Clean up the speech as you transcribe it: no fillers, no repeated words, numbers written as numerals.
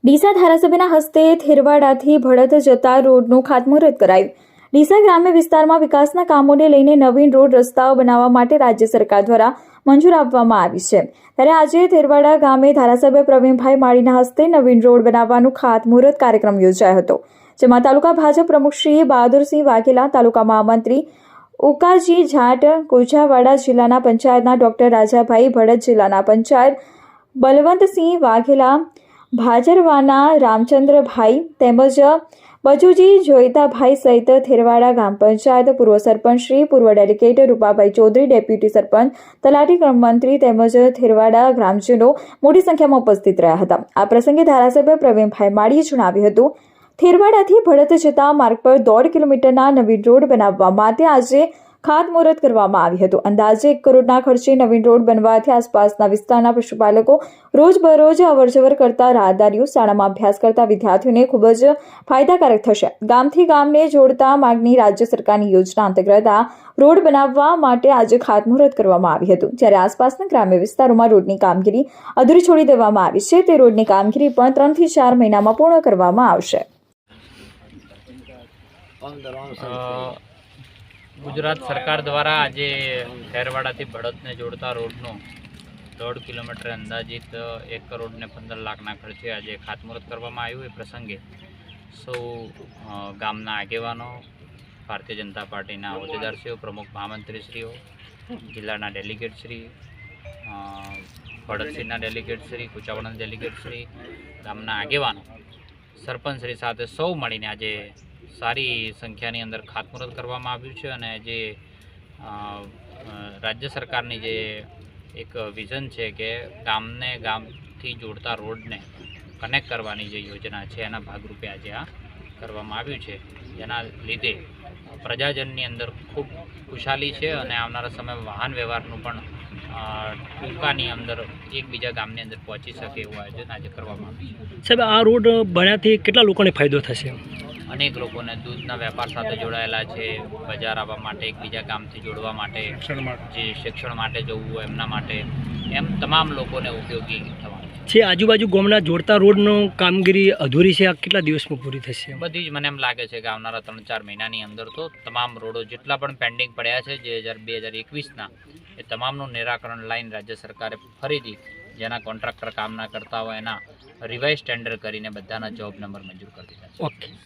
ડીસા ધારાસભ્યના હસ્તે થેરવાડાથી ભડત જતા રોડનું ખાતમુહૂર્ત કરાયું। ડીસા ગ્રામ્ય વિસ્તારમાં વિકાસના કામોને લઈને નવીન રોડ રસ્તાઓ બનાવવા માટે રાજ્ય સરકાર દ્વારા મંજૂર આપવામાં આવી છે। ત્યારે આજે થેરવાડા ગામે ધારાસભ્ય પ્રવીણભાઈ માળીના હસ્તે નવીન રોડ બનાવવાનું ખાતમુહૂર્ત કાર્યક્રમ યોજાયો હતો, જેમાં તાલુકા ભાજપ પ્રમુખ શ્રી બહાદુરસિંહ વાઘેલા, તાલુકા મહામંત્રી ઉકાજી જાટ, કુચાવાડા જિલ્લાના પંચાયતના ડોક્ટર રાજાભાઈ ભડત, જિલ્લાના પંચાયત બલવંતસિંહ વાઘેલા, ભાજરવાના રામચંદ્રભાઈ તેમજ બચુજી જોઈતાભાઈ સહિત થેરવાડા ગ્રામ પંચાયત પૂર્વ સરપંચ શ્રી, પૂર્વ ડેલિગેટ રૂપાભાઈ ચૌધરી, ડેપ્યુટી સરપંચ, તલાટી મંત્રી તેમજ થેરવાડા ગ્રામજનો મોટી સંખ્યામાં ઉપસ્થિત રહ્યા હતા। આ પ્રસંગે ધારાસભ્ય પ્રવીણભાઈ માળીએ જણાવ્યું હતું, થેરવાડાથી ભડત જતા માર્ગ પર 1.5 કિલોમીટરના નવીન રોડ બનાવવા માટે આજે ખાતમુહૂર્ત કરવામાં આવ્યું હતું। અંદાજે 1 કરોડના ખર્ચે નવીન રોડ બનવાથી આસપાસના વિસ્તારના પશુપાલકો, રોજબરોજ અવરજવર કરતા રાહદારીઓ, શાળામાં અભ્યાસ કરતા વિદ્યાર્થીઓને ખૂબ જ ફાયદાકારક થશે। ગામથી ગામને જોડતા માર્ગની રાજ્ય સરકારની યોજના અંતર્ગત આ રોડ બનાવવા માટે આજે ખાતમુહૂર્ત કરવામાં આવ્યું હતું। જ્યારે આસપાસના ગ્રામ્ય વિસ્તારોમાં રોડની કામગીરી અધૂરી છોડી દેવામાં આવી છે, તે રોડની કામગીરી પણ 3 થી 4 મહિનામાં પૂર્ણ કરવામાં આવશે। ગુજરાત સરકાર દ્વારા આજે થેરવાડાથી ભડતને જોડતા રોડનું 1.5 કિલોમીટર અંદાજિત 1 કરોડ ને 15 લાખના ખર્ચે આજે ખાતમુહૂર્ત કરવામાં આવ્યું। એ પ્રસંગે સૌ ગામના આગેવાનો, ભારતીય જનતા પાર્ટીના હોદ્દેદારશ્રીઓ, પ્રમુખ મહામંત્રીશ્રીઓ, જિલ્લાના ડેલિગેટશ્રી, ભડતશ્રીના ડેલિગેટશ્રી, કુચાવાડાના ડેલિગેટશ્રી, ગામના આગેવાનો, સરપંચશ્રી સાથે સૌ મળીને આજે સારી સંખ્યાની અંદર ખાતમુહૂર્ત કરવામાં આવ્યું છે। અને જે રાજ્ય સરકારની જે એક વિઝન છે કે ગામને ગામથી જોડતા રોડને કનેક્ટ કરવાની જે યોજના છે, એના ભાગરૂપે આજે આ કરવામાં આવ્યું છે, જેના લીધે પ્રજાજનની અંદર ખૂબ ખુશાલી છે અને આવનારા સમયમાં વાહન વ્યવહારનું પણ ટૂંકાની અંદર એકબીજા ગામની અંદર પહોંચી શકે એવું આયોજન આજે કરવામાં આવ્યું છે। સાહેબ, આ રોડ બન્યાથી કેટલા લોકોને ફાયદો થશે? અનેક લોકોને દૂધના વેપાર સાથે જોડાયેલા છે, બજાર આવવા માટે, એકબીજા ગામથી જોડવા માટે, જે શિક્ષણ માટે જવું હોય એમના માટે, એમ તમામ લોકોને ઉપયોગી થવાનું છે। આજુબાજુ ગામના જોડતા રોડનું કામગીરી અધૂરી છે, આ કેટલા દિવસમાં પૂરી થશે? બધી જ મને એમ લાગે છે કે આવનારા 3-4 મહિનાની અંદર તો તમામ રોડો જેટલા પણ પેન્ડિંગ પડ્યા છે જે 2021ના, એ તમામનું નિરાકરણ લાઈન રાજ્ય સરકારે ફરીથી જેના કોન્ટ્રાક્ટર કામ ના કરતા હોય એના રિવાઇઝ ટેન્ડર કરીને બધાના જોબ નંબર મંજૂર કરી દીધા છે। ઓકે।